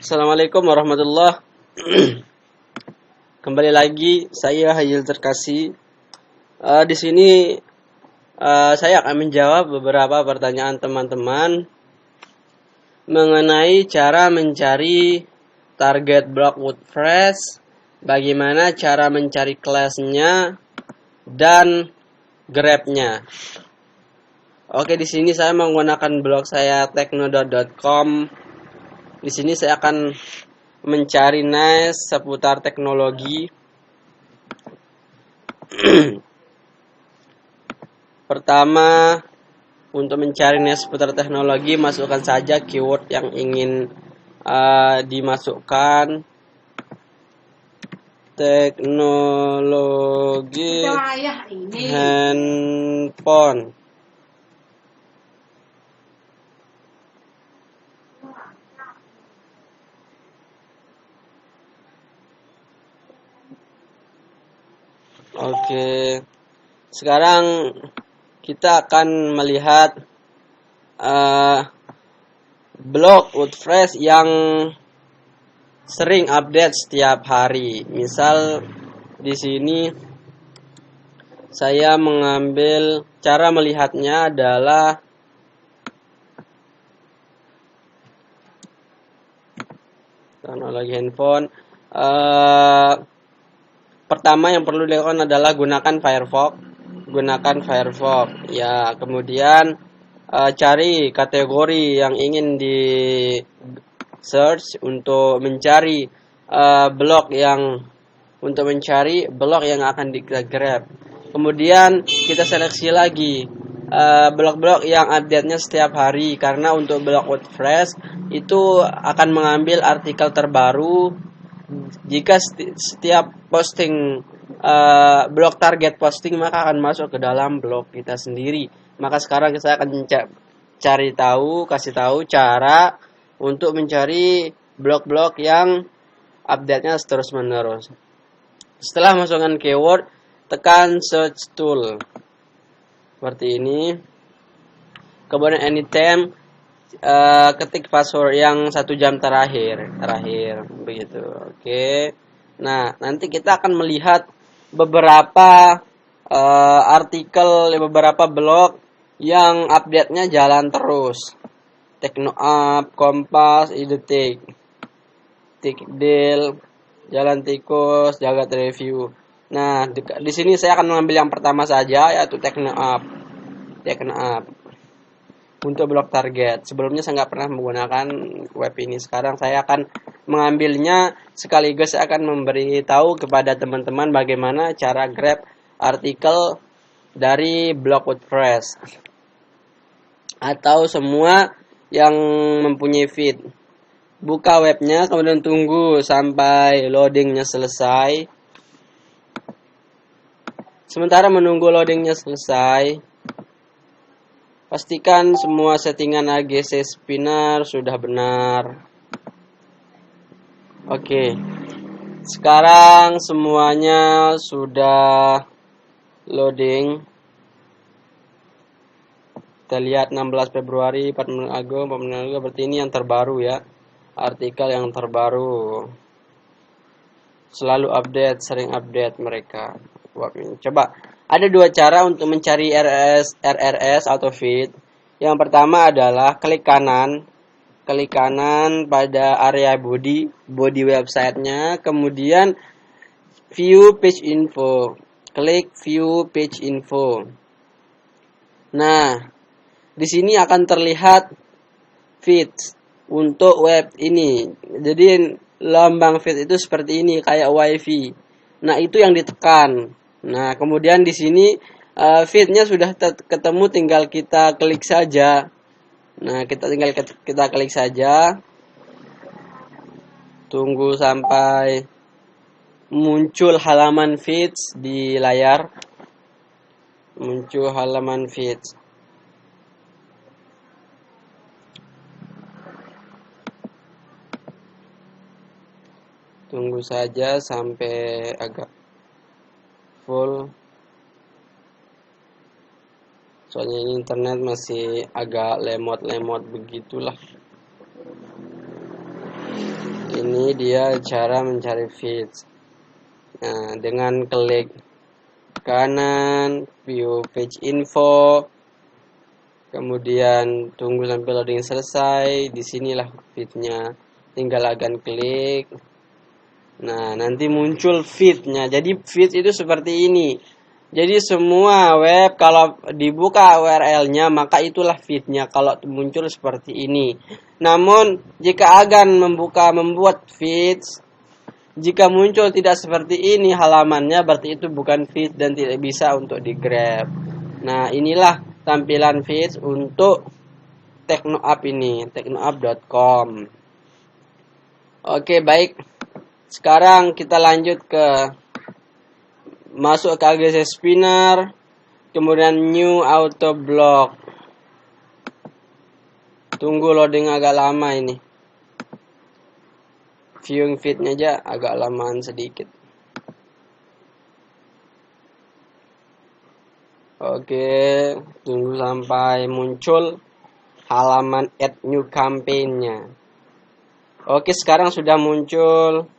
Assalamualaikum warahmatullah. Kembali lagi saya Hayil Terkasih. Di sini saya akan menjawab beberapa pertanyaan teman-teman mengenai cara mencari target blok WordPress, bagaimana cara mencari kelasnya dan grabnya. Oke, di sini saya menggunakan blog saya teknodot.com. Di sini saya akan mencari niche seputar teknologi. Pertama, untuk mencari niche seputar teknologi, masukkan saja keyword yang ingin dimasukkan. Teknologi handphone. Oke, sekarang kita akan melihat blog WordPress yang sering update setiap hari. Misal di sini saya mengambil cara melihatnya adalah teknologi handphone. Pertama yang perlu dilakukan adalah gunakan Firefox. Ya, kemudian cari kategori yang ingin di search untuk mencari blog yang akan kita grab. Kemudian kita seleksi lagi blog-blog yang update-nya setiap hari, karena untuk blog WordPress itu akan mengambil artikel terbaru jika setiap posting blog target posting, maka akan masuk ke dalam blog kita sendiri. Maka sekarang saya akan kasih tahu cara untuk mencari blog-blog yang update-nya terus menerus. Setelah masukkan keyword, tekan search tool seperti ini. Kemudian anytime ketik password yang 1 jam terakhir begitu. Oke. Nah, nanti kita akan melihat beberapa artikel, beberapa blog yang update-nya jalan terus. TeknoUp, Kompas, Idetik, Tikdil, Jalan Tikus, Jagat Review. Nah, di sini saya akan mengambil yang pertama saja, yaitu TeknoUp untuk blog target. Sebelumnya saya nggak pernah menggunakan web ini. Sekarang saya akan mengambilnya, sekaligus saya akan memberitahu kepada teman-teman bagaimana cara grab artikel dari blog WordPress atau semua yang mempunyai feed. Buka webnya, kemudian tunggu sampai loadingnya selesai. Sementara menunggu loadingnya selesai, pastikan semua settingan AGC spinner sudah benar. Oke. Sekarang semuanya sudah loading. Kita lihat 16 Februari, 4 Agustus, berarti ini yang terbaru ya. Artikel yang terbaru. Selalu update, sering update mereka. Coba, ada dua cara untuk mencari RRS atau feed. Yang pertama adalah klik kanan pada area body websitenya, kemudian view page info. Klik view page info. Nah, di sini akan terlihat feed untuk web ini. Jadi lambang feed itu seperti ini, kayak wifi. Nah, itu yang ditekan. Nah, kemudian di sini feednya sudah ketemu, tinggal kita klik saja. Nah, kita klik saja. Tunggu sampai muncul halaman feeds di layar. Muncul halaman feeds. Tunggu saja sampai agak full. Soalnya ini internet masih agak lemot begitulah. Ini dia cara mencari feeds. Nah, dengan klik kanan, view page info, kemudian tunggu sampai loading selesai. Disinilah feednya, tinggal akan klik. Nah, nanti muncul feednya. Jadi feed itu seperti ini. Jadi semua web kalau dibuka URL-nya maka itulah feed-nya kalau muncul seperti ini. Namun jika agan membuat feeds, jika muncul tidak seperti ini halamannya, berarti itu bukan feed dan tidak bisa untuk di-grab. Nah, inilah tampilan feeds untuk TeknoUp ini, teknoup.com. Oke, baik. Sekarang kita lanjut ke masuk ke AGC Spinner, kemudian new auto block. Tunggu loading agak lama ini. Viewing feednya aja agak lamaan sedikit. Oke, tunggu sampai muncul halaman add new campaign-nya. Oke, sekarang sudah muncul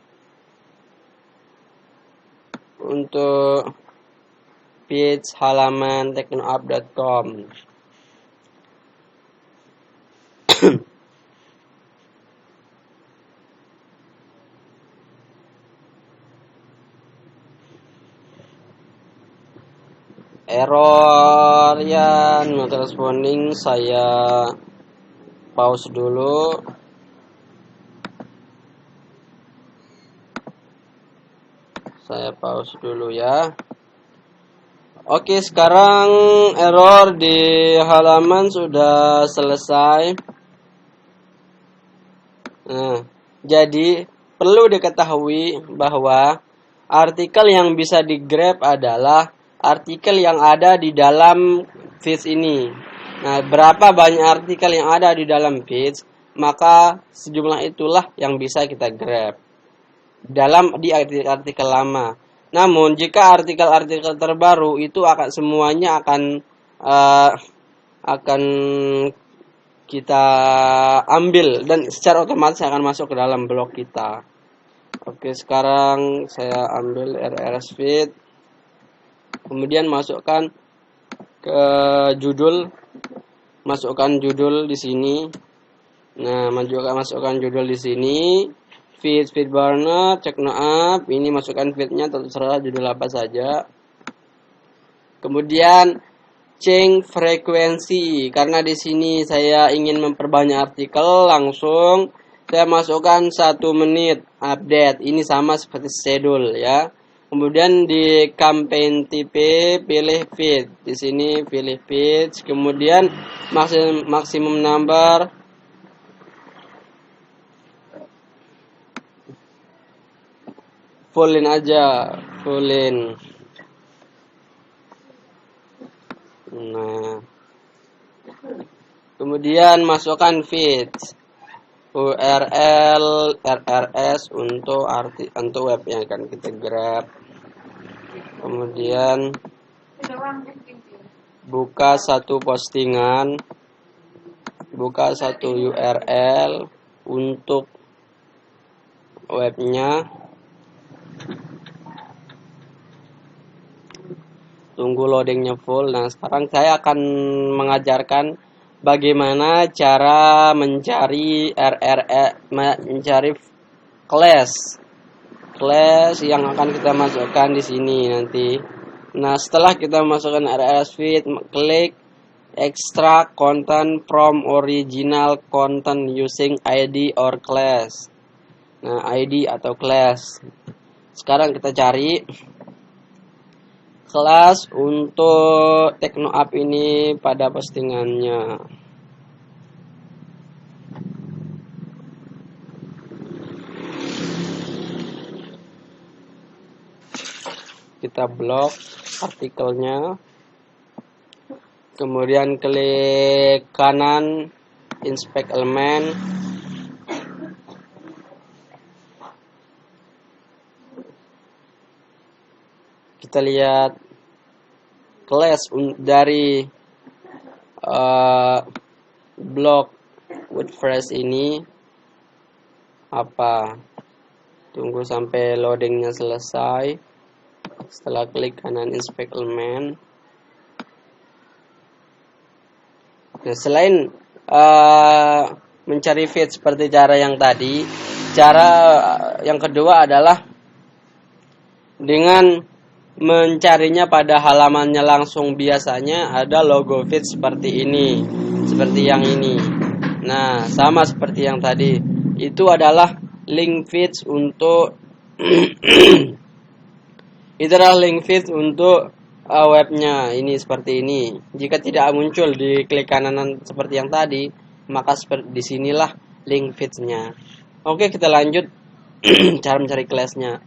untuk page halaman teknoup.com. Error ya, not responding. Saya pause dulu. Ya. Oke, sekarang error di halaman sudah selesai. Nah, jadi perlu diketahui bahwa artikel yang bisa di-grab adalah artikel yang ada di dalam feeds ini. Nah, berapa banyak artikel yang ada di dalam feeds, maka sejumlah itulah yang bisa kita grab di artikel lama. Namun jika artikel-artikel terbaru itu semuanya akan kita ambil dan secara otomatis akan masuk ke dalam blog kita. Oke, sekarang saya ambil RRS feed, kemudian masukkan ke judul, masukkan judul di sini. Nah, masukkan judul di sini. Feed burner, TeknoUp, ini masukkan feednya, terserah judul apa saja. Kemudian change frekuensi, karena di sini saya ingin memperbanyak artikel, langsung saya masukkan 1 menit update. Ini sama seperti schedule ya. Kemudian di campaign tipe pilih feed. Di sini pilih feed, kemudian maximum number. Fullin aja, fullin. Nah, kemudian masukkan feeds, URL, RRS untuk web yang akan kita grab. Kemudian buka satu postingan, buka satu URL untuk webnya. Tunggu loadingnya full. Nah, sekarang saya akan mengajarkan bagaimana cara mencari mencari class yang akan kita masukkan di sini nanti. Nah, setelah kita masukkan RRS feed, klik extract content from original content using ID or class. Nah, ID atau class. Sekarang kita cari kelas untuk TeknoUp ini pada postingannya. Kita blok artikelnya, kemudian klik kanan inspect element, kita lihat class dari blog WordPress ini apa. Tunggu sampai loadingnya selesai. Setelah klik kanan inspect element. Nah, selain mencari feed seperti cara yang tadi, cara yang kedua adalah dengan mencarinya pada halamannya langsung. Biasanya ada logo feed seperti ini, seperti yang ini. Nah, sama seperti yang tadi. Itu adalah link feeds untuk itu adalah link feeds untuk webnya. Ini seperti ini. Jika tidak muncul di klik kanan seperti yang tadi, maka disinilah link feedsnya. Oke, kita lanjut. Cara mencari classnya.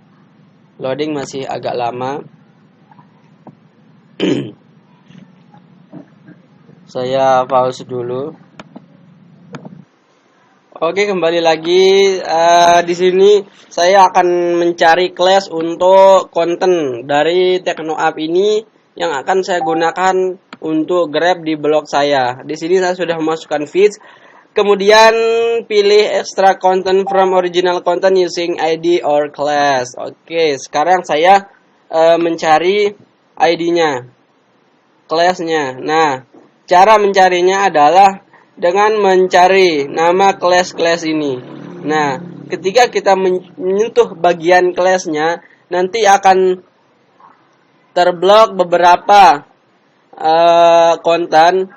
Loading masih agak lama. Saya pause dulu. Oke, kembali lagi. Di sini saya akan mencari class untuk konten dari TeknoApp ini yang akan saya gunakan untuk grab di blog saya. Di sini saya sudah memasukkan feeds. Kemudian pilih extra content from original content using ID or class. Oke, sekarang saya mencari ID-nya, class-nya. Nah, cara mencarinya adalah dengan mencari nama class ini. Nah, ketika kita menyentuh bagian class-nya, nanti akan terblok beberapa konten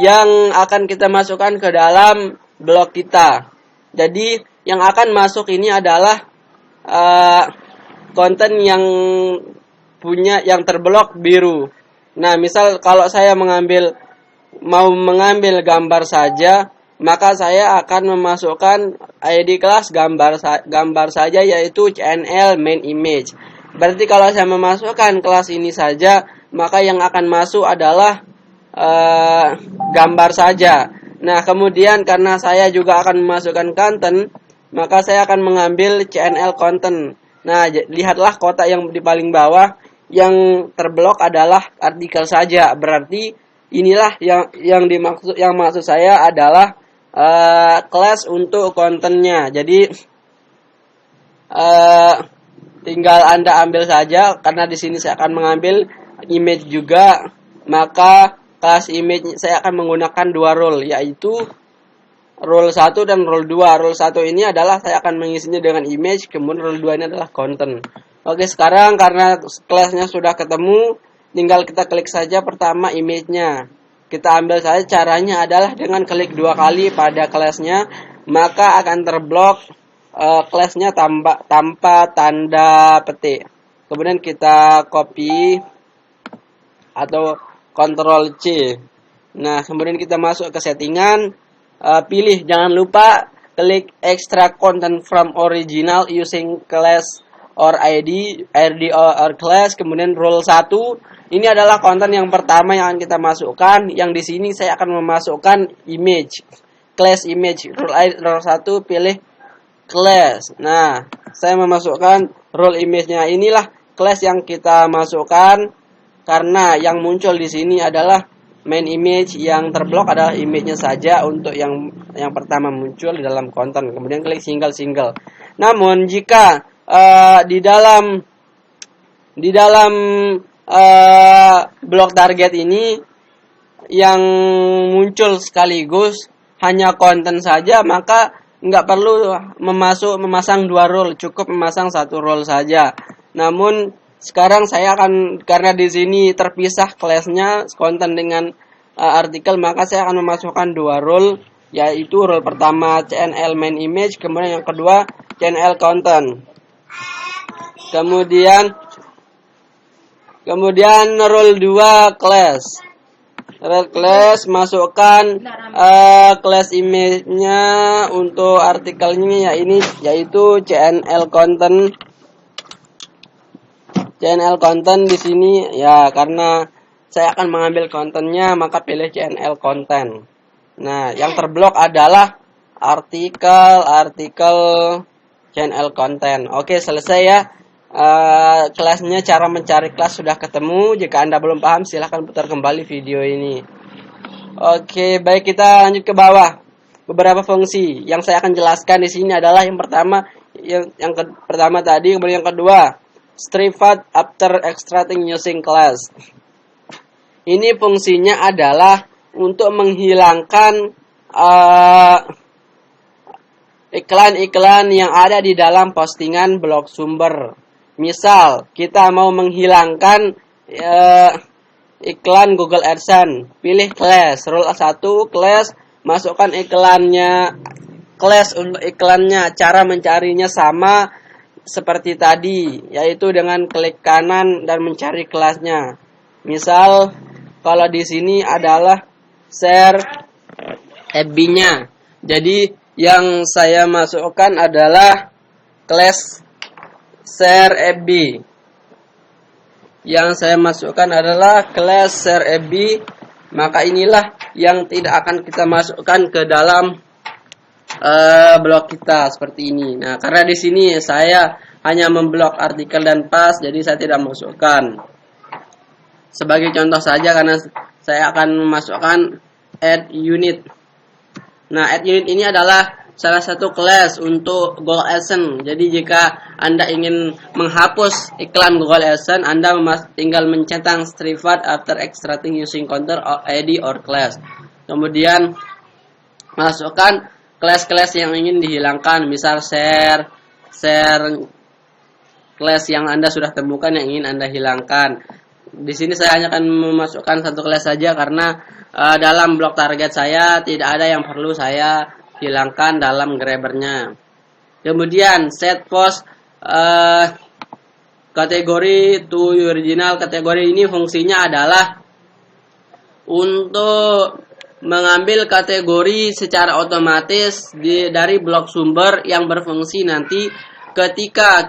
yang akan kita masukkan ke dalam blog kita. Jadi, yang akan masuk ini adalah konten yang terblok biru. Nah, misal kalau saya mau mengambil gambar saja, maka saya akan memasukkan ID kelas gambar saja, yaitu CNL main image. Berarti kalau saya memasukkan kelas ini saja, maka yang akan masuk adalah gambar saja. Nah, kemudian karena saya juga akan memasukkan content, maka saya akan mengambil CNL content. Nah, lihatlah kotak yang di paling bawah, yang terblok adalah artikel saja. Berarti inilah yang maksud saya adalah kelas untuk kontennya. Jadi tinggal Anda ambil saja, karena di sini saya akan mengambil image juga, maka kelas image saya akan menggunakan dua role, yaitu role 1 dan role 2. Role 1 ini adalah saya akan mengisinya dengan image, kemudian role 2 ini adalah content. Oke, sekarang karena kelasnya sudah ketemu, tinggal kita klik saja pertama image-nya. Kita ambil saja, caranya adalah dengan klik 2 kali pada kelasnya, maka akan terblok kelasnya tanpa tanda petik. Kemudian kita copy atau Ctrl C. Nah, kemudian kita masuk ke settingan, pilih, jangan lupa klik extract content from original using class or ID or class, kemudian role 1. Ini adalah konten yang pertama yang akan kita masukkan. Yang di sini saya akan memasukkan image, class image. Role 1 pilih class. Nah, saya memasukkan role image-nya. Inilah class yang kita masukkan, karena yang muncul di sini adalah main image, yang terblok adalah image-nya saja untuk yang pertama muncul di dalam konten. Kemudian klik single. Namun jika di dalam blok target ini yang muncul sekaligus hanya konten saja, maka nggak perlu memasang 2 role, cukup memasang 1 role saja. Namun sekarang saya akan, karena di sini terpisah kelasnya konten dengan artikel, maka saya akan memasukkan 2 role, yaitu role pertama CNL main image, kemudian yang kedua CNL content. Kemudian role 2 class. Role class, masukkan class image-nya untuk artikelnya yaitu CNL content. CNL content di sini ya, karena saya akan mengambil kontennya, maka pilih CNL content. Nah, yang terblok adalah artikel CNL content. Oke, selesai ya. Kelasnya, cara mencari kelas sudah ketemu. Jika Anda belum paham, silahkan putar kembali video ini. Oke, baik, kita lanjut ke bawah. Beberapa fungsi yang saya akan jelaskan di sini adalah yang pertama, pertama tadi, kemudian yang kedua, strip out after extracting using class. Ini fungsinya adalah untuk menghilangkan iklan-iklan yang ada di dalam postingan blog sumber. Misal, kita mau menghilangkan iklan Google AdSense, pilih class, rule 1, class, masukkan iklannya, class untuk iklannya, cara mencarinya sama seperti tadi, yaitu dengan klik kanan dan mencari kelasnya. Misal, kalau di sini adalah share FB-nya. Jadi, yang saya masukkan adalah class share FB. Yang saya masukkan adalah class share FB. Maka inilah yang tidak akan kita masukkan ke dalam blog kita seperti ini. Nah, karena di sini saya hanya memblok artikel dan post, jadi saya tidak masukkan. Sebagai contoh saja, karena saya akan memasukkan add unit. Nah, add unit ini adalah salah satu class untuk Google AdSense. Jadi jika Anda ingin menghapus iklan Google AdSense, Anda tinggal mencentang strip out after extracting using counter or ID or class. Kemudian masukkan class-class yang ingin dihilangkan, misal share class yang Anda sudah temukan yang ingin Anda hilangkan. Di sini saya hanya akan memasukkan satu class saja karena dalam blog target saya tidak ada yang perlu saya hilangkan dalam grabbernya. Kemudian set post kategori to original. Kategori ini fungsinya adalah untuk mengambil kategori secara otomatis dari blog sumber yang berfungsi nanti ketika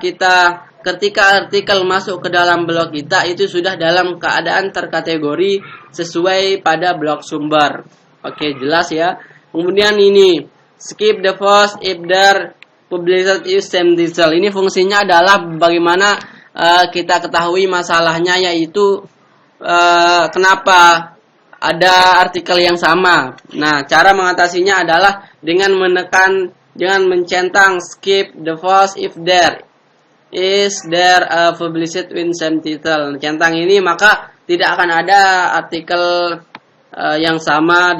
artikel masuk ke dalam blog kita itu sudah dalam keadaan terkategori sesuai pada blog sumber. Oke, jelas ya. Kemudian ini skip the post if there published is same title. Ini fungsinya adalah bagaimana kita ketahui masalahnya, yaitu kenapa ada artikel yang sama. Nah, cara mengatasinya adalah dengan mencentang skip the post if there is published with same title. Centang ini maka tidak akan ada artikel yang sama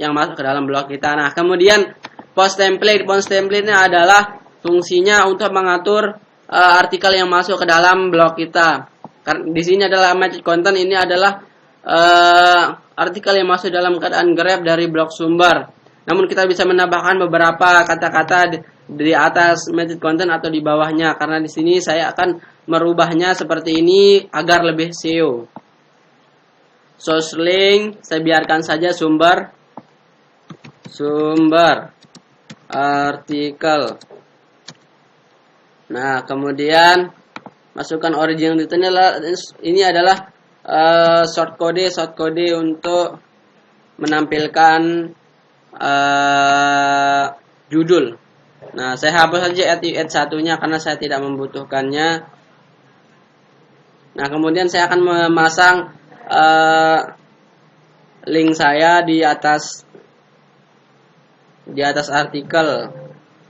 yang masuk ke dalam blog kita. Nah, kemudian post template-nya adalah fungsinya untuk mengatur artikel yang masuk ke dalam blog kita. Di sini adalah match content, ini adalah artikel yang masuk dalam keadaan grab dari blog sumber. Namun kita bisa menambahkan beberapa kata-kata di atas match content atau di bawahnya, karena di sini saya akan merubahnya seperti ini agar lebih SEO. Source link saya biarkan saja sumber artikel. Nah, kemudian masukkan original detail. Ini adalah short code untuk menampilkan judul. Nah, saya hapus saja add satunya karena saya tidak membutuhkannya. Nah, kemudian saya akan memasang link saya di atas artikel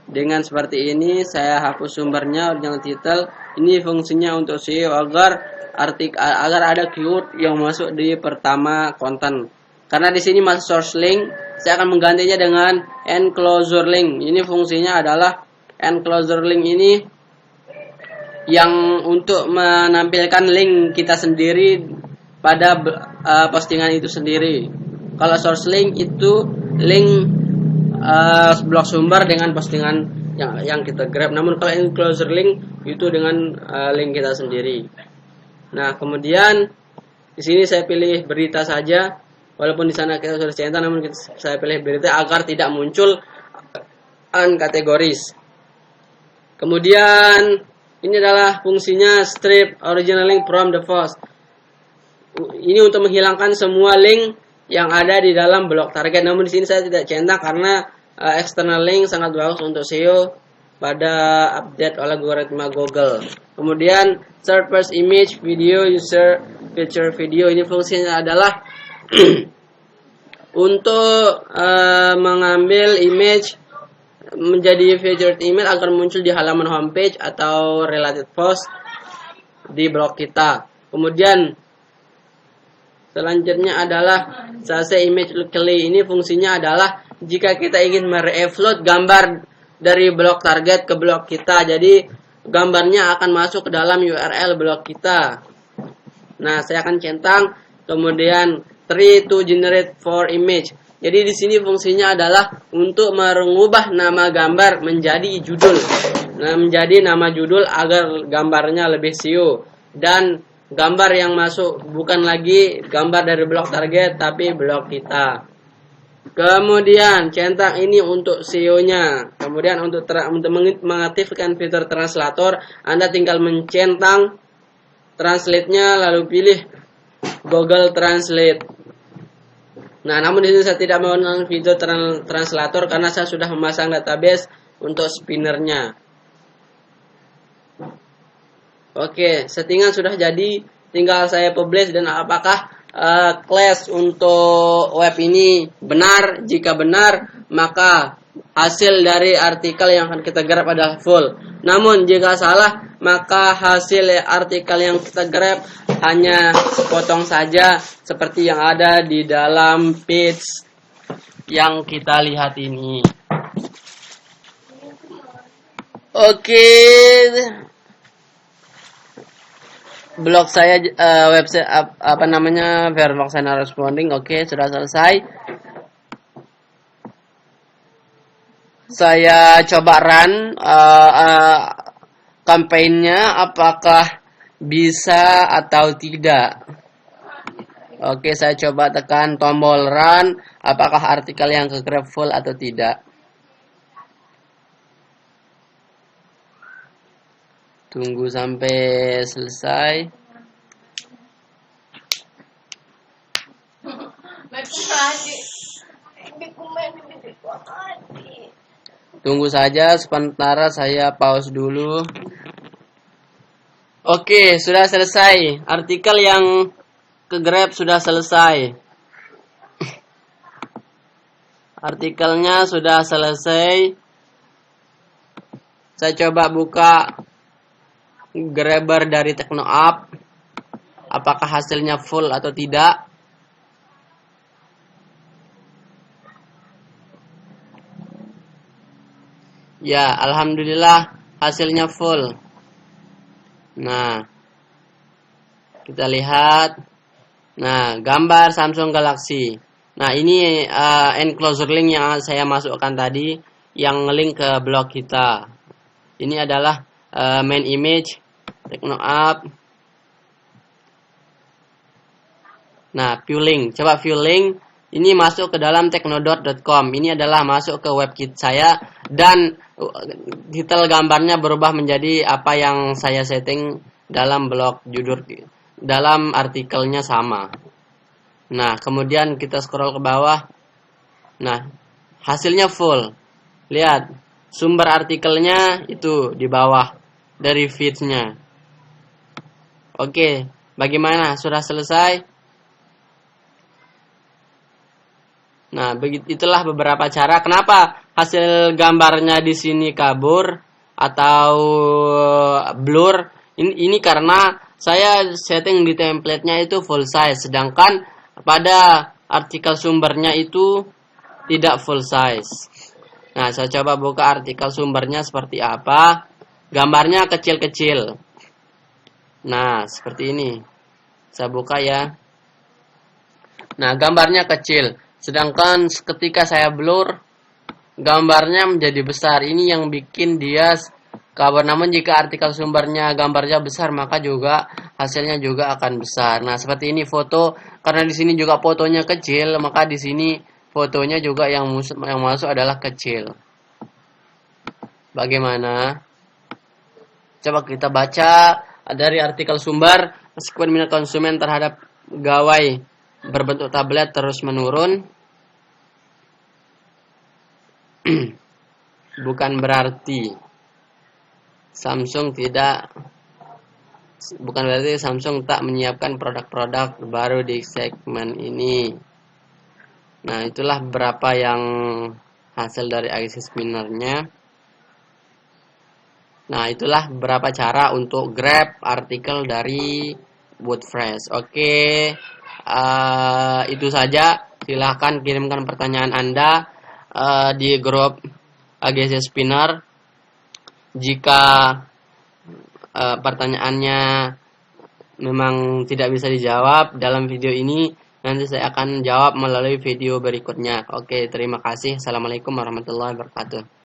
dengan seperti ini. Saya hapus sumbernya, original title. Ini fungsinya untuk SEO agar ada keyword yang masuk di pertama konten. Karena di sini masuk source link, saya akan menggantinya dengan enclosure link. Ini fungsinya adalah enclosure link ini yang untuk menampilkan link kita sendiri pada postingan itu sendiri. Kalau source link itu link blog sumber dengan postingan yang kita grab. Namun kalau enclosure link itu dengan link kita sendiri. Nah, kemudian di sini saya pilih berita saja, walaupun di sana kita sudah centang, namun saya pilih berita agar tidak muncul uncategories. Kemudian ini adalah fungsinya strip original link from the post. Ini untuk menghilangkan semua link yang ada di dalam blog target. Namun di sini saya tidak centang karena external link sangat bagus untuk SEO pada update oleh algoritma Google. Kemudian third first image video user feature video. Ini fungsinya adalah untuk mengambil image menjadi featured email akan muncul di halaman homepage atau related post di blog kita. Kemudian selanjutnya adalah Sase Image Locally. Ini fungsinya adalah jika kita ingin mereupload gambar dari blog target ke blog kita, jadi gambarnya akan masuk ke dalam URL blog kita. Nah, saya akan centang, kemudian tree to generate for image. Jadi di sini fungsinya adalah untuk mengubah nama gambar menjadi judul. Nah, menjadi nama judul agar gambarnya lebih SEO, dan gambar yang masuk bukan lagi gambar dari blog target tapi blog kita. Kemudian centang ini untuk SEO-nya. Kemudian untuk mengaktifkan fitur translator, Anda tinggal mencentang translate-nya lalu pilih Google Translate. Nah, namun di sini saya tidak menggunakan fitur translator karena saya sudah memasang database untuk spinnernya. Oke, settingan sudah jadi, tinggal saya publish dan apakah class untuk web ini benar. Jika benar, maka hasil dari artikel yang akan kita grab adalah full. Namun jika salah, maka hasil artikel yang kita grab hanya sepotong saja seperti yang ada di dalam page yang kita lihat ini. Oke. Blog saya website Vervox and Responding. Oke, sudah selesai. Saya coba run kampanyenya apakah bisa atau tidak. Oke, saya coba tekan tombol run, apakah artikel yang ke grab full atau tidak. Tunggu sampai selesai. Tunggu saja sementara, saya pause dulu. Oke, sudah selesai. Artikel yang ke grab sudah selesai. Artikelnya sudah selesai. Saya coba buka Grabber dari TechnoUp. Apakah hasilnya full atau tidak? Ya, alhamdulillah hasilnya full. Nah, kita lihat. Nah, gambar Samsung Galaxy. Nah, ini enclosure link yang saya masukkan tadi, yang link ke blog kita. Ini adalah main image TechnoUp. Nah, view link. Coba view link. Ini masuk ke dalam technodot.com. Ini adalah masuk ke web kit saya, dan detail gambarnya berubah menjadi apa yang saya setting dalam blog judul, dalam artikelnya sama. Nah, kemudian kita scroll ke bawah. Nah, hasilnya full. Lihat, sumber artikelnya itu di bawah dari feeds-nya. Oke, bagaimana? Sudah selesai? Nah, itulah beberapa cara kenapa hasil gambarnya di sini kabur atau blur. Ini karena saya setting di template-nya itu full size, sedangkan pada artikel sumbernya itu tidak full size. Nah, saya coba buka artikel sumbernya seperti apa. Gambarnya kecil-kecil. Nah, seperti ini. Saya buka ya. Nah, gambarnya kecil. Sedangkan ketika saya blur, gambarnya menjadi besar. Ini yang bikin dia kabur. Namun jika artikel sumbernya gambarnya besar, maka juga hasilnya juga akan besar. Nah, seperti ini foto. Karena di sini juga fotonya kecil, maka di sini fotonya juga yang masuk adalah kecil. Bagaimana? Coba kita baca dari artikel sumber. Meskipun minat konsumen terhadap gawai berbentuk tablet terus menurun, bukan berarti Samsung tak menyiapkan produk-produk baru di segmen ini. Nah, itulah beberapa yang hasil dari AGC Spinner-nya. Nah, itulah beberapa cara untuk grab artikel dari WordPress. Oke, itu saja. Silahkan kirimkan pertanyaan Anda di grup AGC Spinner. Jika pertanyaannya memang tidak bisa dijawab dalam video ini, nanti saya akan jawab melalui video berikutnya. Oke, terima kasih. Assalamualaikum warahmatullahi wabarakatuh.